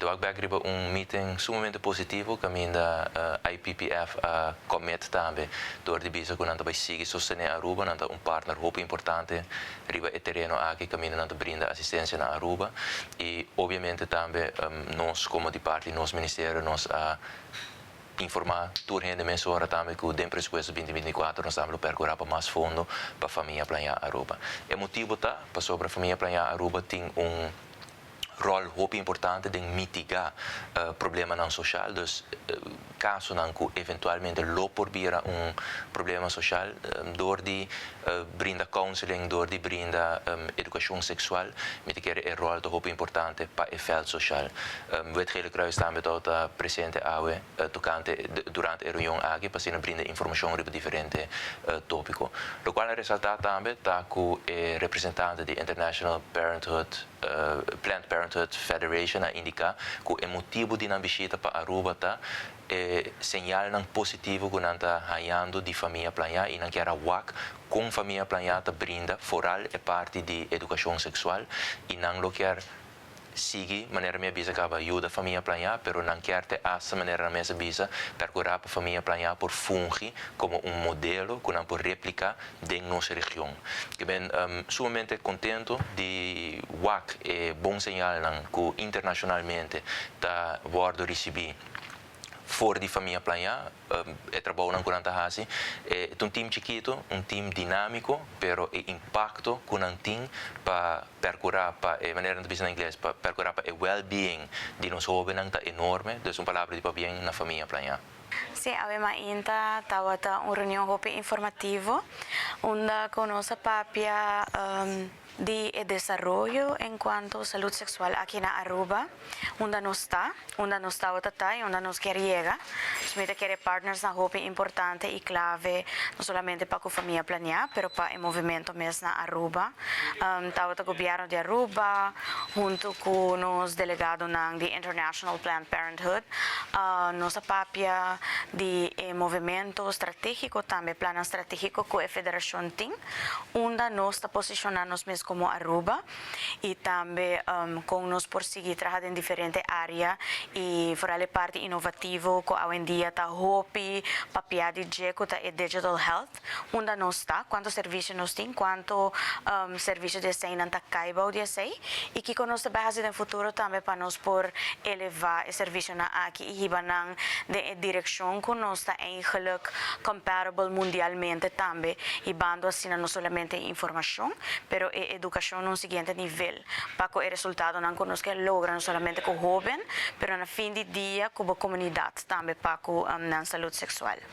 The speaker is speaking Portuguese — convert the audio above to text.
ook begrepen meeting sumamente positivo caminho da IPPF commit também door de bisa con anta seguir sostener Aruba anta partner hope importante riba e terreno aqui caminho anta brinda assistência na Aruba e obviamente também nós como de parte nós ministério nós informar tudo de mensura também que o dentro presupuesto 2024 nós estamos percorrer para mais fundo para a família Playa Aruba. O motivo tá para sobre a família Playa Aruba tem rol hoop importante de mitigar problema não social, dus caso não que eventualmente lo probeera problema social door die brinda counseling, door die brinda educação sexual, mitigar é rol de hoop importante para o veld social. Het Gele Kruis também está presente awe durante a reunião aqui para se brinda informação sobre diferentes tópicos. O qual ressalta também está que o representante de International Planned Parenthood Federation indica que o motivo de não visita para Aruba é sinal positivo que não está ganhando de família Playa e não quer WAC com família Playa brinda foral é parte de educação sexual e não lo quer seguir maneira minha bisa acaba ajuda a família Playa, pero não quer ter essa maneira minha bisa percorrer para a família Playa por fungir como modelo que não pode replicar de nossa região. Que bem sumamente contento de WAC é bom sinal que internacionalmente está guardo receber fora de família Playa, trabalho na Curanta Hasi, é um time chiquito, um time dinâmico, pero o impacto que não tem para percorrer, para maneira de dizer em inglês, para percorrer para o well-being de nós jovens é enorme, então uma palavra de para bem na família Playa. Sim, a inta estava uma reunião informativa, onde conosco papia de desarrollo en cuanto a salud sexual aquí en Aruba, donde no está y donde nos quiere llegar. Somos quiere partners na hope importante y clave, no solamente para la familia Playa, pero para el movimiento mesmo na Aruba. Estaba el gobierno de Aruba, junto con los delegados de International Planned Parenthood, nos papia de movimiento estratégico, también plan estratégico que la federación tiene, donde nos está posicionando como Aruba y también con nos por seguir trabajando en diferentes áreas y fuera la parte innovativa que hoy en día está hopi, papia de jeco, está digital health, donde nos está, cuántos servicios nos tienen, cuántos servicios de saúde está caiba de saúde y que con nuestra base en el futuro también para nos por elevar el servicio aquí y van de dirección que nos está eigenlijk comparable mundialmente también y bando así no solamente información, pero educação num seguinte nível, para que o resultado não conosco logra somente com o jovem, mas no fim de dia com a comunidade também para a saúde sexual.